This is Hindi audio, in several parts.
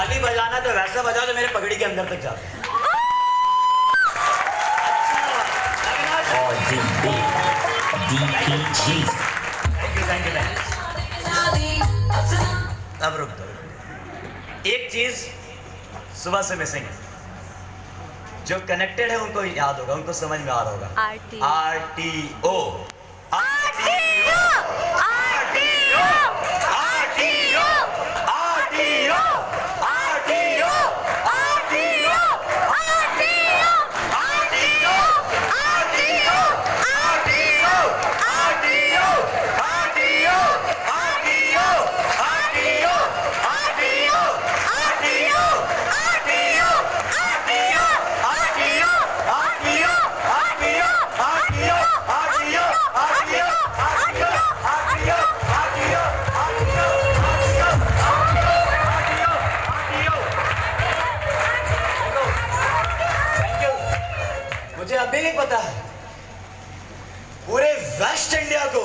ताली बजाना तो वैसा बजाओ जो मेरे पगड़ी के अंदर तक जाता है। और थैंक यू। अब रुक दो, एक चीज सुबह से मिसिंग है, जो कनेक्टेड है उनको याद होगा, उनको समझ में आ रहा होगा। RTO मुझे अभी नहीं पता है, पूरे वेस्ट इंडिया को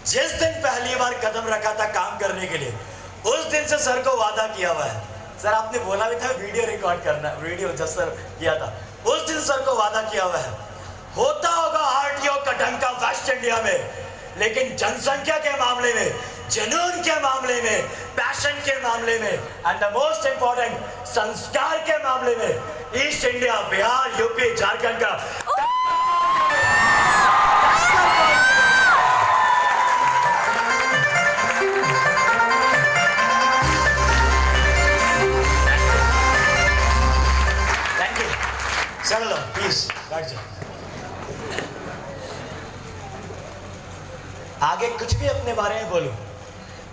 जिस दिन पहली बार कदम रखा था काम करने के लिए, उस दिन से सर को वादा किया हुआ है। सर आपने बोला भी था वीडियो रिकॉर्ड करना, वीडियो जब सर किया था उस दिन सर को वादा किया हुआ है। होता होगा RTO का डंका वेस्ट इंडिया में, लेकिन जनसंख्या के मामले में, जुनून के मामले में, पैशन के मामले में एंड द मोस्ट इंपॉर्टेंट संस्कार के मामले में east India, Bihar, UP, Jharkhand का थैंक यू। चलो प्लीज बैठ जाओ। आगे कुछ भी अपने बारे में बोलूं,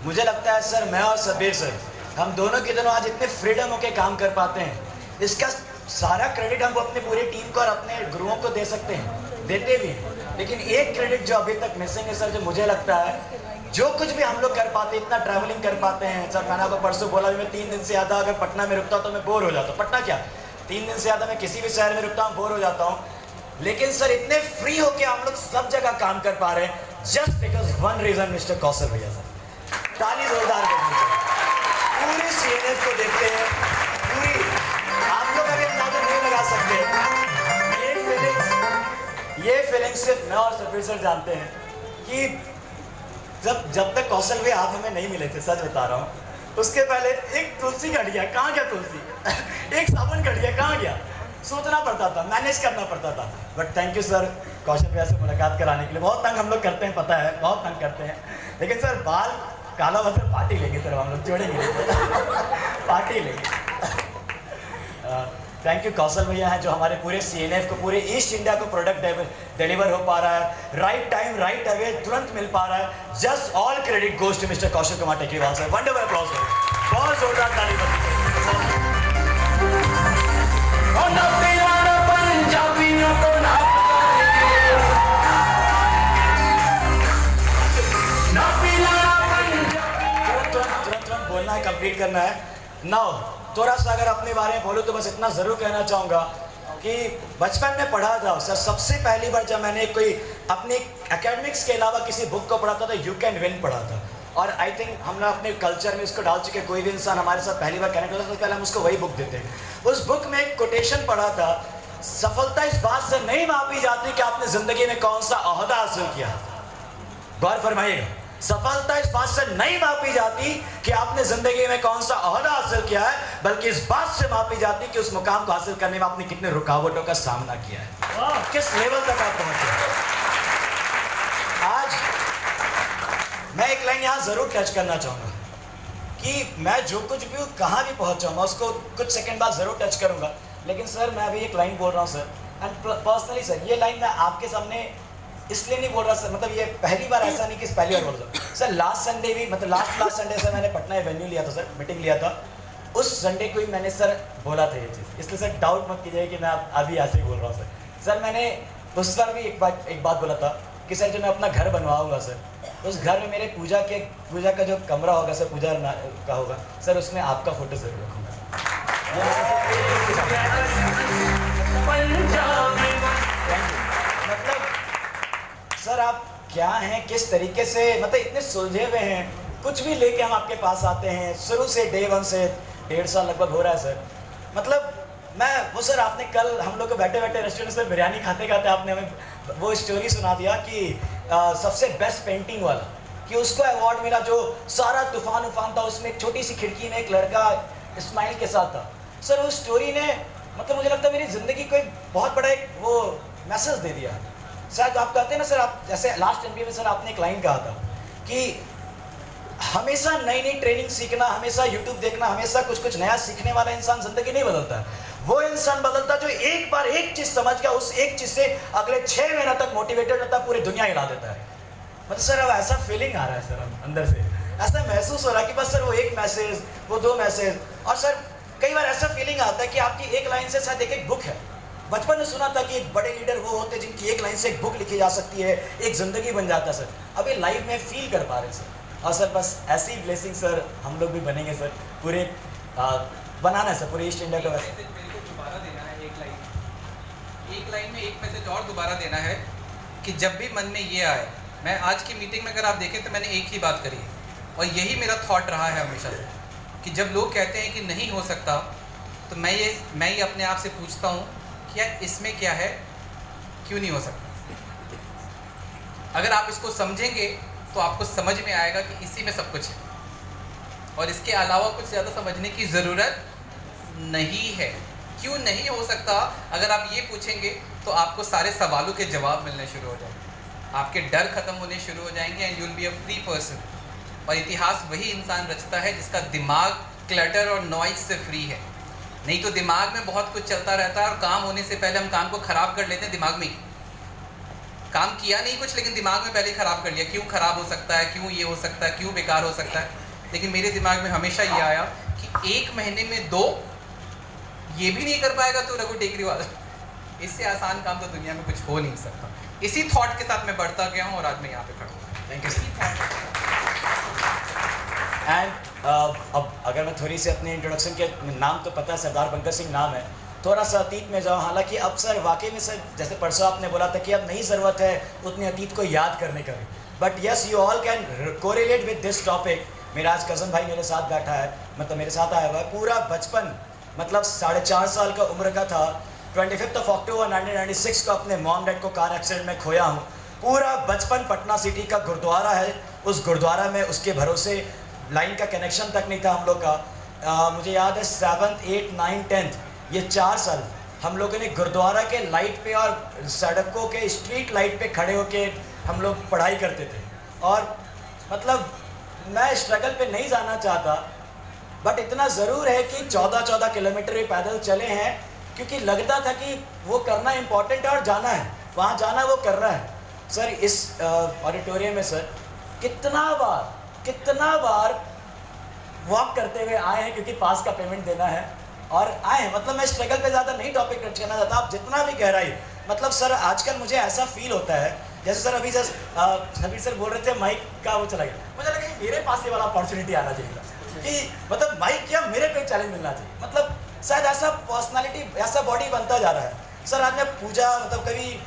मुझे लगता है सर, मैं और सबीर सर, हम दोनों के दोनों आज इतने फ्रीडम होके काम कर पाते हैं, इसका सारा क्रेडिट हम अपनी पूरी टीम को और अपने गुरुओं को दे सकते हैं, देते भी हैं। लेकिन एक क्रेडिट जो अभी तक मिसिंग है सर, जो मुझे लगता है जो कुछ भी हम लोग कर पाते, इतना ट्रैवलिंग कर पाते हैं सर। मैंने आपको परसों बोला भी, मैं 3 दिन से ज़्यादा अगर पटना में रुकता हूँ तो मैं बोर हो जाता हूँ। पटना क्या, 3 दिन से ज़्यादा मैं किसी भी शहर में रुकता हूँ, बोर हो जाता हूँ। लेकिन सर इतने फ्री होके हम लोग सब जगह काम कर पा रहे हैं, just because one reason, mister Kaushal भैया सर। ताली जोरदार करनी चाहिए। पूरी CNF को देखते हैं, पूरी, आप लोग अभी अंदाजा नहीं लगा सकते। ये फीलिंग्स सिर्फ मैं और सबीर सर जानते हैं कि जब तक कौशल भैया आप हमें नहीं मिले थे, सच बता रहा हूँ, उसके पहले एक तुलसी घट गया, कहाँ गया तुलसी एक साबुन घट गया, कहाँ गया, सोचना पड़ता था, मैनेज करना पड़ता था। बट थैंक यू सर कौशल भैया से मुलाकात कराने के लिए। बहुत तंग हम लोग करते हैं, पता है, बहुत तंग करते हैं, लेकिन सर बाल काला हुआ सर पार्टी लेंगे सर, हम लोग जोड़ेंगे पार्टी लेंगे। थैंक यू कौशल भैया हैं जो हमारे पूरे CNF को, पूरे ईस्ट इंडिया को प्रोडक्ट डिलीवर हो पा रहा है, राइट टाइम राइट अवे तुरंत मिल पा रहा है। Just all credit goes to mister Kaushal Kumar Tekriwal sir. Wonderful applause sir, बहुत जोरदार ताली बजाइए। तुरंत बोलना है, कंप्लीट करना है। नाउ थोड़ा सा अगर अपने बारे में बोलूँ तो बस इतना ज़रूर कहना चाहूँगा कि बचपन में पढ़ा था सर, सबसे पहली बार जब मैंने कोई अपने एकेडमिक्स के अलावा किसी बुक को पढ़ा था तो यू कैन विन पढ़ा था। और आई थिंक हमने अपने कल्चर में इसको डाल चुके, कोई भी इंसान हमारे साथ पहली बार कनेक्ट होता है तो पहले हम उसको वही बुक देते हैं। उस बुक में एक कोटेशन पढ़ा था, सफलता इस बात से नहीं मापी जाती कि आपने ज़िंदगी में कौन सा ओहदा हासिल किया। गौर फरमाइएगा, सफलता इस बात से नहीं मापी जाती कि आपने जिंदगी में कौन सा ओहदा हासिल किया है, बल्कि इस बात से मापी जाती कि उस मुकाम को हासिल करने में आपने कितने रुकावटों का सामना किया है, किस लेवल तक आप पहुंचे। आज मैं एक लाइन यहाँ जरूर टच करना चाहूंगा कि मैं जो कुछ भी कहाँ भी पहुंचा मैं उसको कुछ सेकंड बाद जरूर टच करूंगा। लेकिन सर मैं अभी एक लाइन बोल रहा हूँ सर, एंड पर्सनली सर ये लाइन मैं आपके सामने इसलिए नहीं बोल रहा सर, मतलब ये पहली बार ऐसा नहीं कि पहली बार बोल रहा सर। लास्ट संडे भी, मतलब लास्ट संडे सर मैंने पटना वेन्यू लिया था सर, मीटिंग लिया था, उस संडे को ही मैंने सर बोला था ये चीज़। इसलिए सर डाउट मत कीजिए कि मैं अभी ऐसे ही बोल रहा हूँ सर। सर मैंने उस बार भी एक बात बोला था कि सर जो मैं अपना घर बनवाऊंगा सर, उस घर में मेरे पूजा का जो कमरा होगा सर, पूजा का होगा सर, उसमें आपका फोटो जरूर रखूँगा। मतलब सर आप क्या हैं, किस तरीके से, मतलब इतने सुलझे हुए हैं, कुछ भी लेके हम आपके पास आते हैं, शुरू से डे वन से 1.5 साल लगभग हो रहा है सर। मतलब मैं वो सर, आपने कल हम लोग को बैठे बैठे रेस्टोरेंट में बिरयानी खाते खाते आपने हमें वो स्टोरी सुना दिया कि सबसे बेस्ट पेंटिंग वाला, कि उसको अवार्ड मिला, जो सारा तूफान उफान था उसमें एक छोटी सी खिड़की में एक लड़का स्माइल के साथ था। सर उस स्टोरी ने मतलब मुझे लगता है मेरी ज़िंदगी को एक बहुत बड़ा एक वो मैसेज दे दिया। शायद आप कहते हैं ना सर, आप जैसे लास्ट एमबीए में सर आपने एक लाइन कहा था कि हमेशा नई नई ट्रेनिंग सीखना, हमेशा यूट्यूब देखना, हमेशा कुछ कुछ नया सीखने वाला इंसान ज़िंदगी नहीं बदलता है। वो इंसान बदलता जो एक बार एक चीज़ समझ गया, उस एक चीज़ से अगले 6 महीना तक मोटिवेटेड रहता, पूरी दुनिया हिला देता है। मतलब सर अब ऐसा फीलिंग आ रहा है सर, हम अंदर से ऐसा महसूस हो रहा है कि बस सर वो एक मैसेज, वो 2 मैसेज, और सर कई बार ऐसा फीलिंग आता है कि आपकी एक लाइन से शायद एक बुक है। बचपन में सुना था कि एक बड़े लीडर वो होते जिनकी एक लाइन से एक बुक लिखी जा सकती है, एक ज़िंदगी बन जाता है सर। अभी लाइव में फील कर पा रहे हैं सर, और सर बस ऐसी ब्लेसिंग सर हम लोग भी बनेंगे सर, पूरे बनाना है सर पूरे ईस्ट इंडिया का। मेरे को दोबारा देना है एक लाइन में एक मैसेज और दोबारा देना है कि जब भी मन में ये आए, मैं आज की मीटिंग में अगर आप देखें तो मैंने एक ही बात करी है, और यही मेरा थॉट रहा है हमेशा से, कि जब लोग कहते हैं कि नहीं हो सकता, तो मैं ये अपने आप से पूछता हूँ कि यार इसमें क्या है, क्यों नहीं हो सकता। अगर आप इसको समझेंगे तो आपको समझ में आएगा कि इसी में सब कुछ है, और इसके अलावा कुछ ज़्यादा समझने की ज़रूरत नहीं है। क्यों नहीं हो सकता, अगर आप ये पूछेंगे तो आपको सारे सवालों के जवाब मिलने शुरू हो जाएंगे, आपके डर खत्म होने शुरू हो जाएंगे, and you will be a free person. और इतिहास वही इंसान रचता है जिसका दिमाग क्लटर और नॉइज से फ्री है। नहीं तो दिमाग में बहुत कुछ चलता रहता है, और काम होने से पहले हम काम को ख़राब कर लेते हैं दिमाग में ही। काम किया नहीं कुछ, लेकिन दिमाग में पहले ख़राब कर लिया, क्यों ख़राब हो सकता है, क्यों ये हो सकता है, क्यों बेकार हो सकता है। लेकिन मेरे दिमाग में हमेशा ये आया कि 1 महीने में 2 ये भी नहीं कर पाएगा तो रघु टेकरी वाला, इससे आसान काम तो दुनिया में कुछ हो नहीं सकता। इसी थॉट के साथ मैं बढ़ता गया हूँ, और आज मैं यहाँ पे खड़ा हूँ। Thank you. एंड अब अगर मैं थोड़ी सी अपने इंट्रोडक्शन के, नाम तो पता है सरदार पंकज सिंह नाम है, थोड़ा सा अतीत में जाऊँ। हालांकि अब सर वाकई में सर, जैसे परसों आपने बोला था कि अब नहीं ज़रूरत है उतनी अतीत को याद करने का भी, but yes you all can correlate with this topic. मेरा आज कज़न भाई मेरे साथ बैठा है, मतलब मेरे साथ आया हुआ है। पूरा बचपन मतलब 4.5 साल का उम्र का था, 25 अक्टूबर 1996 को अपने मॉम डैड को कार एक्सीडेंट में खोया हूँ। पूरा बचपन पटना सिटी का गुरुद्वारा है, उस गुरुद्वारा में उसके भरोसे लाइन का कनेक्शन तक नहीं था हम लोग का। मुझे याद है 7th, 8th, 9th, 10th ये 4 साल हम लोगों ने गुरुद्वारा के लाइट पे और सड़कों के स्ट्रीट लाइट पे खड़े होके हम लोग पढ़ाई करते थे। और मतलब मैं स्ट्रगल पे नहीं जाना चाहता, बट इतना ज़रूर है कि 14-14 किलोमीटर भी पैदल चले हैं, क्योंकि लगता था कि वो करना इम्पॉर्टेंट है और जाना है, वहाँ जाना वो कर रहा है। सर इस ऑडिटोरियम में सर कितना बार वॉक करते हुए आए हैं, क्योंकि पास का पेमेंट देना है और आए हैं। मतलब मैं स्ट्रगल पे ज़्यादा नहीं टॉपिक टच करना चाहता, आप जितना भी गहराई, मतलब सर आजकल मुझे ऐसा फील होता है, जैसे सर अभी जस्ट नबीर सर बोल रहे थे माइक का वो चला गया, मुझे लगा कि मेरे पास ये वाला अपॉर्चुनिटी आना चाहिए कि मतलब माइक या मेरे पे चैलेंज मिलना चाहिए। मतलब शायद ऐसा पर्सनालिटी, ऐसा बॉडी बनता जा रहा है। सर आज मैं पूजा मतलब कभी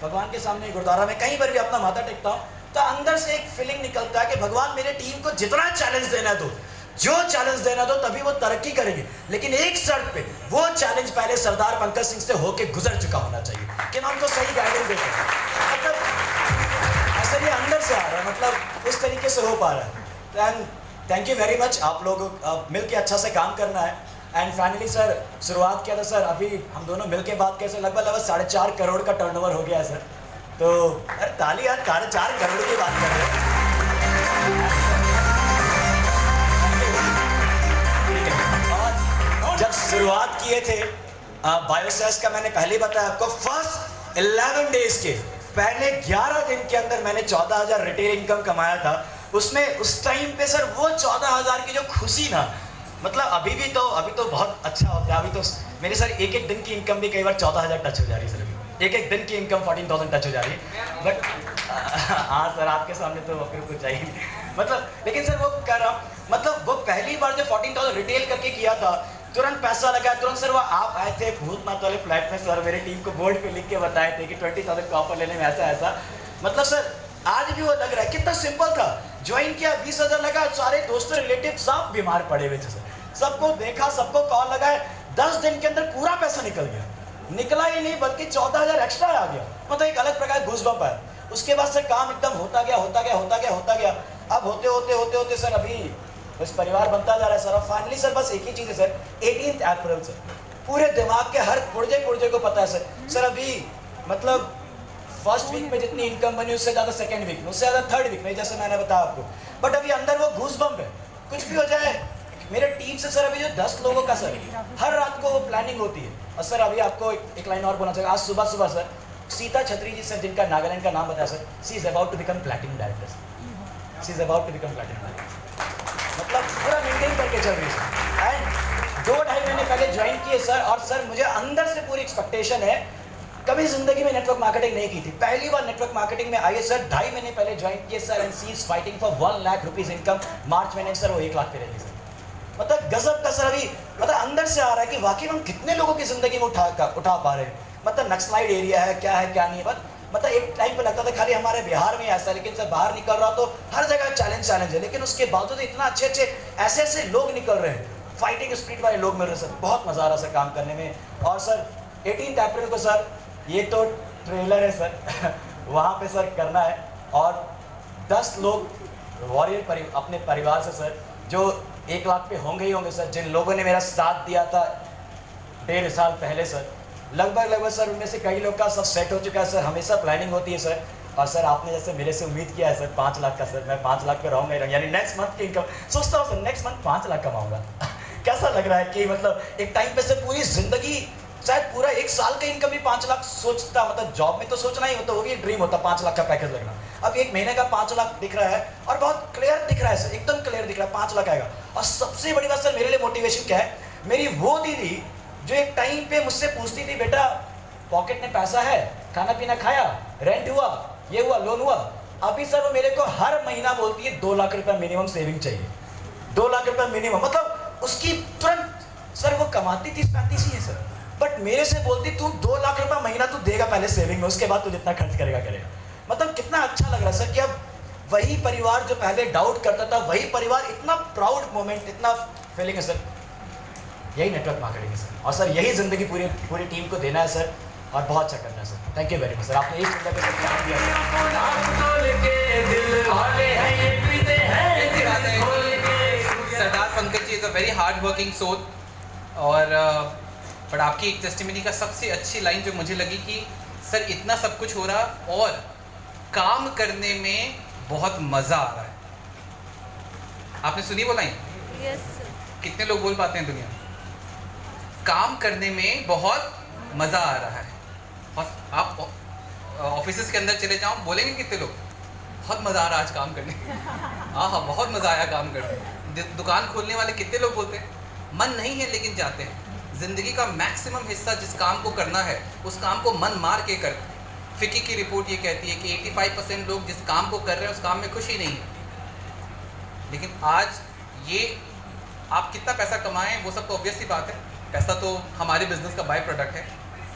भगवान के सामने गुरुद्वारा में कहीं पर भी अपना माथा टेकता हूँ तो अंदर से एक फीलिंग निकलता है कि भगवान मेरे टीम को जितना चैलेंज देना दो, जो चैलेंज देना दो, तभी वो तरक्की करेगी। लेकिन एक शर्त पे, वो चैलेंज पहले सरदार पंकज सिंह से होके गुजर चुका होना चाहिए कि मैं उनको सही गाइडेंस दे सकूं। मतलब ऐसे ये अंदर से आ रहा है, मतलब इस तरीके से हो पा रहा है। And thank you very much. आप लोग मिल के अच्छा से काम करना है। एंड फाइनली सर शुरुआत किया था सर, अभी हम दोनों मिल के बात कैसे लगभग 4.5 करोड़ का टर्नओवर हो गया है सर। तो अरे ताली यार, 4.5 करोड़ की बात कर रहे हैं। जब शुरुआत किए थे बायोसेस का, मैंने पहले बताया आपको, फर्स्ट 11 डेज के पहले 11 दिन के अंदर मैंने 14,000 रिटेल इनकम कमाया था। उसमें उस टाइम पे सर वो 14,000 की जो खुशी ना, मतलब अभी तो बहुत अच्छा होता है। अभी तो मेरे सर एक दिन की इनकम भी कई बार 14,000 टच हो जा रही है सर। एक दिन की इनकम 14,000 टच हो जा रही है। बट हाँ सर, आपके सामने तो फिर कुछ चाहिए मतलब, लेकिन सर वो कर रहा, मतलब वो पहली बार जो 14,000 रिटेल करके किया था, तुरंत पैसा लगा, तुरंत सर वो आप आए थे भूतनाथ वाले फ्लैट में सर, मेरी टीम को बोर्ड पे लिख के बताए थे कि 20,000 का ऑफर लेने में ऐसा। मतलब सर आज भी वो लग रहा है कितना सिंपल था। ज्वाइन किया, 20,000 लगा, सारे दोस्तों रिलेटिव सब बीमार पड़े हुए थे सर। सबको देखा, सबको कॉल लगाए, 10 दिन के अंदर पूरा पैसा निकल गया। निकला ही नहीं बल्कि 14,000 एक्स्ट्रा आ गया। मतलब एक अलग प्रकार गूज़बम्प है। उसके बाद से काम एकदम होता गया। अब होते सर अभी बस परिवार बनता जा रहा है सर। और फाइनली सर बस एक ही चीज़ है सर, 18 अप्रैल सर, पूरे दिमाग के हर पुर्जे को पता है सर। सर अभी मतलब फर्स्ट वीक में जितनी इनकम बनी उससे ज़्यादा सेकेंड वीक में, उससे ज़्यादा थर्ड वीक में, जैसे मैंने बताया आपको। बट अभी अंदर वो गूज़बम्प है, कुछ भी हो जाए। मेरे टीम से सर अभी जो 10 लोगों का सर हर रात को वो प्लानिंग होती है। और सर अभी आपको एक लाइन और बोलना चाहिए। आज सुबह सर सीता छत्री जी सर, जिनका नागालैंड का नाम बताया sir, she is about to become platinum director. She is about to become platinum director. मतलब पूरा मेंटेन करके चल रही है सर। एंड 2-2.5 महीने पहले ज्वाइन किए सर। और सर मुझे अंदर से पूरी एक्सपेक्टेशन है, कभी जिंदगी में नेटवर्क मार्केटिंग नहीं की थी, पहली बार नेटवर्क मार्केटिंग में आई है सर। 2.5 महीने पहले ज्वाइन किए sir. And she is fighting for 1 lakh rupees income. March महीने सर वो 1 लाख पे रहेगी सर। मतलब गजब का सर। अभी मतलब अंदर से आ रहा है कि वाकई हम कितने लोगों की जिंदगी में उठा पा रहे हैं। मतलब नक्सलाइड एरिया है, क्या है क्या नहीं है। मतलब एक टाइम पे लगता था खाली हमारे बिहार में ऐसा, लेकिन सर बाहर निकल रहा तो हर जगह चैलेंज है। लेकिन उसके बावजूद इतना अच्छे ऐसे लोग निकल रहे हैं, फाइटिंग स्पिरिट वाले लोग मिल रहे हैं सर। बहुत मजा आ रहा है सर काम करने में। और सर 18 अप्रैल को सर, ये तो ट्रेलर है सर वहाँ पे सर करना है। और 10 लोग वॉरियर अपने परिवार से सर, जो 1 लाख पे होंगे ही होंगे सर, जिन लोगों ने मेरा साथ दिया था 1.5 साल पहले सर, लगभग सर उनमें से कई लोग का सब सेट हो चुका है सर। हमेशा प्लानिंग होती है सर। और सर आपने जैसे मेरे से उम्मीद किया है सर 5 लाख का सर, मैं 5 लाख पे रहूँगा, यानी नेक्स्ट मंथ की इनकम सोचता हूँ सर, नेक्स्ट मंथ 5 लाख कमाऊँगा कैसा लग रहा है कि मतलब एक टाइम पे से पूरी जिंदगी, शायद पूरा 1 साल का इनकम भी 5 लाख सोचता। मतलब जॉब में तो सोचना ही होता, वो भी एक ड्रीम होता 5 लाख का पैकेज लगना। अब 1 महीने का 5 लाख दिख रहा है और बहुत क्लियर दिख रहा है सर, एकदम क्लियर दिख रहा है 5 लाख आएगा। और सबसे बड़ी बात सर मेरे लिए मोटिवेशन क्या है, मेरी वो दीदी जो एक टाइम पे मुझसे पूछती थी, बेटा पॉकेट में पैसा है, खाना पीना खाया, रेंट हुआ, ये हुआ, लोन हुआ, अभी सर वो मेरे को हर महीना बोलती है 2 लाख रुपया मिनिमम सेविंग चाहिए, 2 लाख रुपया मिनिमम। मतलब उसकी तुरंत सर वो कमाती 30-35 ही है सर, बट मेरे से बोलती तू 2 लाख रुपया महीना तू देगा पहले सेविंग में, उसके बाद तू जितना खर्च करेगा। मतलब कितना अच्छा लग रहा है सर कि अब वही परिवार जो पहले डाउट करता था, वही परिवार, इतना प्राउड मोमेंट, इतना फीलिंग है सर। यही नेटवर्क मार्केटिंग है सर। और सर यही जिंदगी पूरी टीम को देना है सर, और बहुत अच्छा करना है sir. Thank you very much sir, आपने एक जिंदगी में ध्यान दिया Sardar Pankaj ji is a very hard working soul. और बट आपकी एक टेस्टिमनी का सबसे अच्छी लाइन जो मुझे लगी कि सर इतना सब कुछ हो रहा और काम करने में बहुत मज़ा आ रहा है। आपने सुनी वो लाइन? Yes sir. कितने लोग बोल पाते हैं दुनिया? काम करने में बहुत मज़ा आ रहा है। और आप ऑफिस के अंदर चले जाओ, बोलेंगे कितने लोग बहुत मज़ा आ रहा है आज काम करने हाँ बहुत मज़ा आया काम करने। दुकान खोलने वाले कितने लोग बोलते हैं मन नहीं है लेकिन जाते हैं। ज़िंदगी का मैक्सिमम हिस्सा जिस काम को करना है उस काम को मन मार के करते हैं। फिकी की रिपोर्ट ये कहती है कि 85% लोग जिस काम को कर रहे हैं उस काम में खुशी नहीं है। लेकिन आज ये आप कितना पैसा कमाएं वो सब तो ऑब्वियस ही बात है, पैसा तो हमारे बिजनेस का बाय प्रोडक्ट है।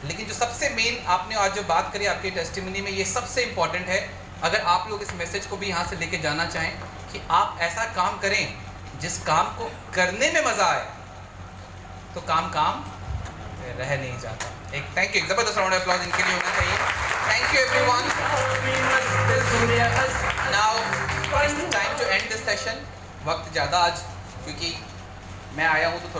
लेकिन जो सबसे मेन आपने आज जो बात करी आपकी टेस्टिमनी में, ये सबसे इम्पॉर्टेंट है। अगर आप लोग इस मैसेज को भी यहाँ से लेके जाना चाहें कि आप ऐसा काम करें जिस काम को करने में मज़ा आए, तो काम रह नहीं जाता। एक थैंक यू, जबरदस्त राउंड ऑफ अप्लॉज इनके लिए होना चाहिए। Thank you everyone. Now it's time to end this session. वक्त ज़्यादा आज क्योंकि मैं आया हूँ तो थोड़ा